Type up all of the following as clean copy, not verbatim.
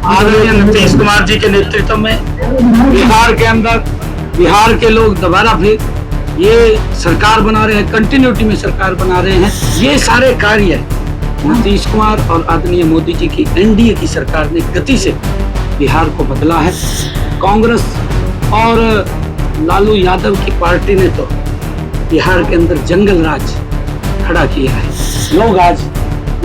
आदरणीय नीतीश कुमार जी के नेतृत्व में बिहार के अंदर बिहार के लोग दोबारा फिर ये सरकार बना रहे हैं, कंटिन्यूटी में सरकार बना रहे हैं। ये सारे कार्य नीतीश कुमार और आदरणीय मोदी जी की एनडीए की सरकार ने गति से बिहार को बदला है। कांग्रेस और लालू यादव की पार्टी ने तो बिहार के अंदर जंगल राज खड़ा किया है। लोग आज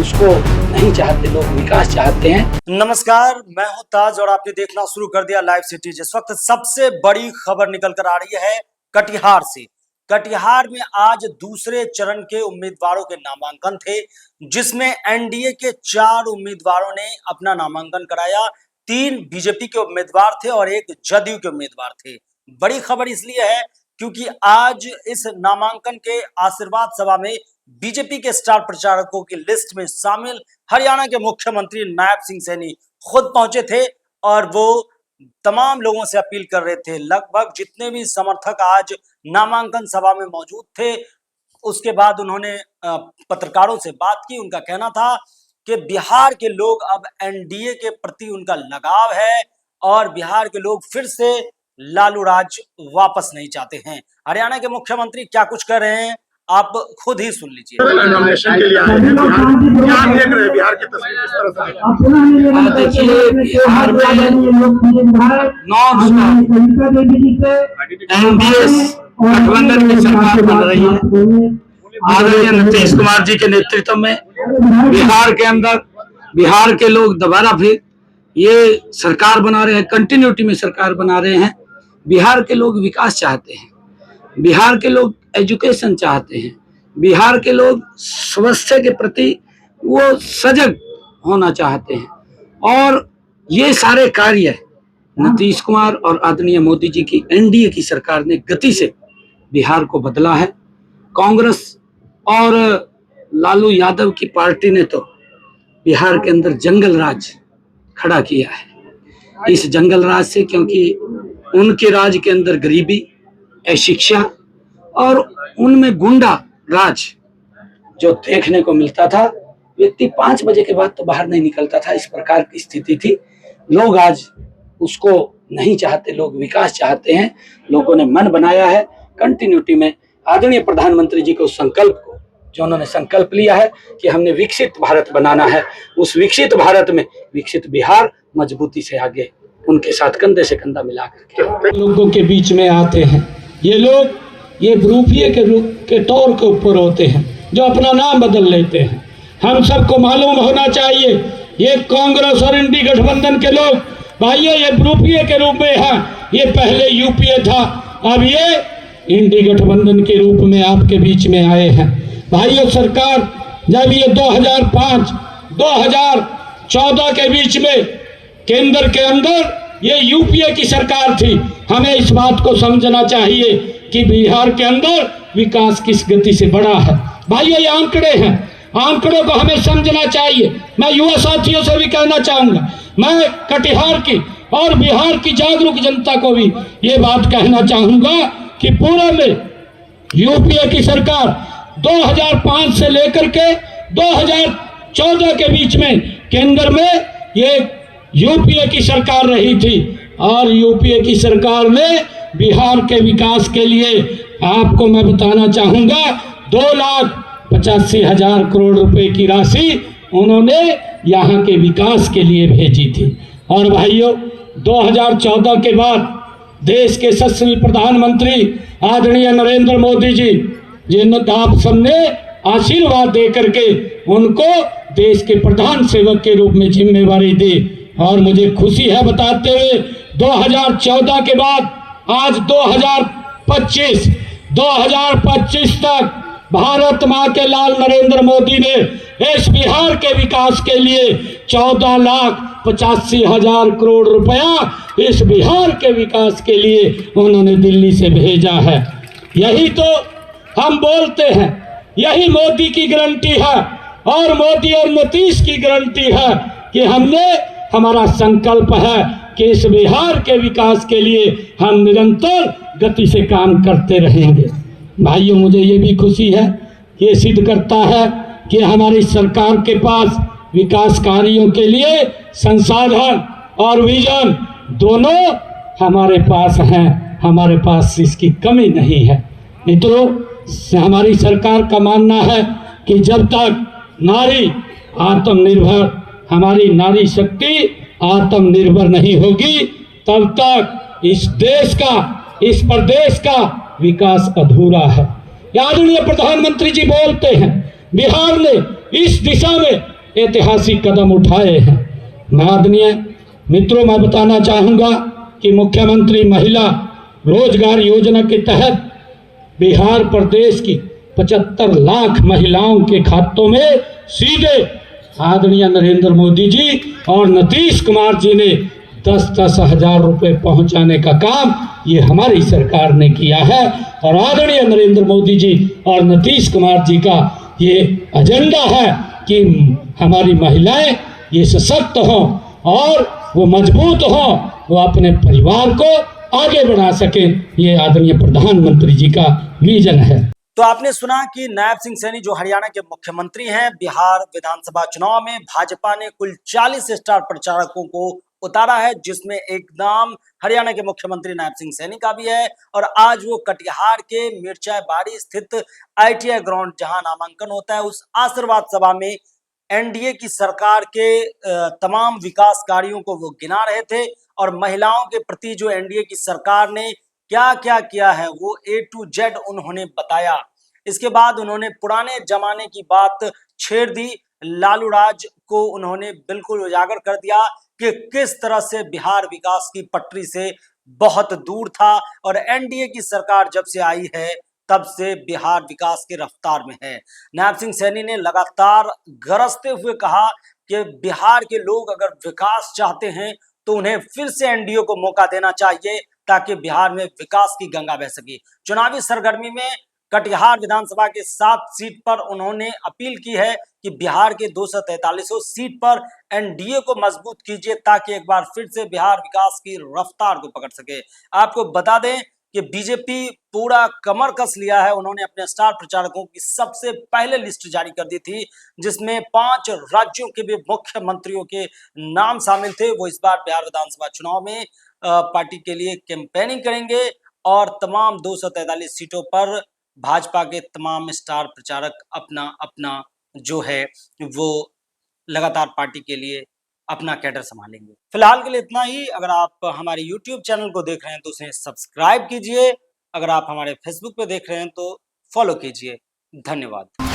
उसको नहीं चाहते, लोग विकास चाहते हैं। नमस्कार, मैं हूं ताज और आपने देखना शुरू कर दिया लाइव सिटीज। इस वक्त सबसे बड़ी खबर निकल कर आ रही है कटिहार से। कटिहार में आज दूसरे चरण के उम्मीदवारों के नामांकन थे, जिसमें एनडीए के 4 उम्मीदवारों ने अपना नामांकन कराया। 3 बीजेपी के उम्मीदवार थे और 1 जदयू के उम्मीदवार थे। बड़ी खबर इसलिए है क्योंकि आज इस नामांकन के आशीर्वाद सभा में बीजेपी के स्टार प्रचारकों की लिस्ट में शामिल हरियाणा के मुख्यमंत्री नायब सिंह सैनी खुद पहुंचे थे और वो तमाम लोगों से अपील कर रहे थे। लगभग जितने भी समर्थक आज नामांकन सभा में मौजूद थे, उसके बाद उन्होंने पत्रकारों से बात की। उनका कहना था कि बिहार के लोग अब एनडीए के प्रति उनका लगाव है और बिहार के लोग फिर से लालू राज वापस नहीं चाहते हैं। हरियाणा के मुख्यमंत्री क्या कुछ कर रहे हैं आप खुद ही सुन लीजिए। नॉमिनेशन के लिए आए हैं क्या देख रहे हैं बिहार की तस्वीर किस तरह से? देखिए, बिहार में गठबंधन की सरकार बन रही है। आदरणीय नीतीश कुमार जी के नेतृत्व में बिहार के अंदर बिहार के लोग दोबारा फिर ये सरकार बना रहे हैं, कंटिन्यूटी में सरकार बना रहे हैं। बिहार के लोग विकास चाहते हैं, बिहार के लोग एजुकेशन चाहते हैं, बिहार के लोग स्वास्थ्य के प्रति वो सजग होना चाहते हैं। और ये सारे कार्य नीतीश कुमार और आदरणीय मोदी जी की एनडीए की सरकार ने गति से बिहार को बदला है। कांग्रेस और लालू यादव की पार्टी ने तो बिहार के अंदर जंगल राज खड़ा किया है। इस जंगल राज से, क्योंकि उनके राज के अंदर गरीबी, अशिक्षा और उनमें गुंडा राज जो देखने को मिलता था, व्यक्ति 5 बजे के बाद तो बाहर नहीं निकलता था, इस प्रकार की स्थिति थी। लोग आज उसको नहीं चाहते, लोग विकास चाहते हैं। लोगों ने मन बनाया है कंटिन्यूटी में आदरणीय प्रधानमंत्री जी के उस संकल्प को, जो उन्होंने संकल्प लिया है कि हमने विकसित भारत बनाना है, उस विकसित भारत में विकसित बिहार मजबूती से आगे उनके साथ कंधे से कंधा मिला करके लोगों के बीच में आते हैं। ये लोग ये ग्रुपिये के तौर के ऊपर होते हैं जो अपना नाम बदल लेते हैं। हम सबको मालूम होना चाहिए ये कांग्रेस और इंडी गठबंधन के लोग भाइयों ये ग्रुपिये के रूप में है। ये पहले यूपीए था, अब ये इंडी गठबंधन के रूप में आपके बीच में आए हैं। भाइयों, सरकार जब ये 2005 2014 के बीच में केंद्र के अंदर ये यूपीए की सरकार थी, हमें इस बात को समझना चाहिए कि बिहार के अंदर विकास किस गति से बढ़ा है। भाइयों, ये आंकड़े हैं, आंकड़ों को हमें समझना चाहिए। मैं युवा साथियों से भी कहना चाहूंगा, मैं कटिहार की और बिहार की जागरूक जनता को भी ये बात कहना चाहूंगा कि पूरे में यूपीए की सरकार 2005 से लेकर के 2014 के बीच में केंद्र में ये यूपीए की सरकार रही थी और यूपीए की सरकार ने बिहार के विकास के लिए आपको मैं बताना चाहूंगा 2,85,000 करोड़ रुपए की राशि उन्होंने यहाँ के विकास के लिए भेजी थी। और भाइयों, 2014 के बाद देश के यशस्वी प्रधानमंत्री आदरणीय नरेंद्र मोदी जी, जिन आप सबने आशीर्वाद दे करके उनको देश के प्रधान सेवक के रूप में जिम्मेवारी दी। और मुझे खुशी है बताते हुए 2014 के बाद आज 2025 तक भारत माँ के लाल नरेंद्र मोदी ने इस बिहार के विकास के लिए 14,85,000 करोड़ रुपया इस बिहार के विकास के लिए उन्होंने दिल्ली से भेजा है। यही तो हम बोलते हैं, यही मोदी की गारंटी है और मोदी और नीतीश की गारंटी है कि हमारा संकल्प है कि इस बिहार के विकास के लिए हम निरंतर गति से काम करते रहेंगे। भाइयों, मुझे ये भी खुशी है कि ये सिद्ध करता है कि हमारी सरकार के पास विकास कार्यों के लिए संसाधन और विजन दोनों हमारे पास हैं, हमारे पास इसकी कमी नहीं है। मित्रों, हमारी सरकार का मानना है कि जब तक नारी आत्मनिर्भर, हमारी नारी शक्ति आत्मनिर्भर नहीं होगी, तब तक इस देश का, इस प्रदेश का विकास अधूरा है। आदरणीय प्रधानमंत्री जी बोलते हैं बिहार ने इस दिशा में ऐतिहासिक कदम उठाए हैं। आदरणीय मित्रों, मैं बताना चाहूँगा कि मुख्यमंत्री महिला रोजगार योजना के तहत बिहार प्रदेश की 75 लाख महिलाओं के खातों में सीधे आदरणीय नरेंद्र मोदी जी और नीतीश कुमार जी ने 10-10 हजार रुपये पहुंचाने का काम ये हमारी सरकार ने किया है। और आदरणीय नरेंद्र मोदी जी और नीतीश कुमार जी का ये एजेंडा है कि हमारी महिलाएं ये सशक्त हों और वो मजबूत हों, वो अपने परिवार को आगे बढ़ा सकें। ये आदरणीय प्रधानमंत्री जी का विजन है। तो आपने सुना कि नायब सिंह सैनी जो हरियाणा के मुख्यमंत्री हैं, बिहार विधानसभा चुनाव में भाजपा ने कुल 40 स्टार प्रचारकों को उतारा है, जिसमें एक नाम हरियाणा के मुख्यमंत्री नायब सिंह सैनी का भी है। और आज वो कटिहार के मिर्चाई बाड़ी स्थित ITI ग्राउंड जहां नामांकन होता है, उस आशीर्वाद सभा में NDA की सरकार के तमाम विकास कार्यों को वो गिना रहे थे और महिलाओं के प्रति जो NDA की सरकार ने क्या क्या किया है वो A to Z उन्होंने बताया। इसके बाद उन्होंने पुराने जमाने की बात छेड़ दी, लालू राज को उन्होंने बिल्कुल उजागर कर दिया कि किस तरह से बिहार विकास की पटरी से बहुत दूर था और NDA की सरकार जब से आई है तब से बिहार विकास की रफ्तार में है। नायब सिंह सैनी ने लगातार गरजते हुए कहा कि बिहार के लोग अगर विकास चाहते हैं तो उन्हें फिर से NDA को मौका देना चाहिए ताकि बिहार में विकास की गंगा बह सके। चुनावी सरगर्मी में कटिहार विधानसभा के 7 सीट पर उन्होंने अपील की है कि बिहार के 243 सीट पर NDA को मजबूत कीजिए ताकि एक बार फिर से बिहार विकास की रफ्तार को पकड़ सके। आपको बता दें कि बीजेपी पूरा कमर कस लिया है। उन्होंने अपने स्टार प्रचारकों की सबसे पहले लिस्ट जारी कर दी थी, जिसमें 5 राज्यों के भी मुख्यमंत्रियों के नाम शामिल थे। वो इस बार बिहार विधानसभा चुनाव में पार्टी के लिए कैंपेनिंग करेंगे और तमाम 243 सीटों पर भाजपा के तमाम स्टार प्रचारक अपना अपना जो है वो लगातार पार्टी के लिए अपना कैडर संभालेंगे। फिलहाल के लिए इतना ही। अगर आप हमारे YouTube चैनल को देख रहे हैं तो उसे सब्सक्राइब कीजिए। अगर आप हमारे Facebook पे देख रहे हैं तो फॉलो कीजिए। धन्यवाद।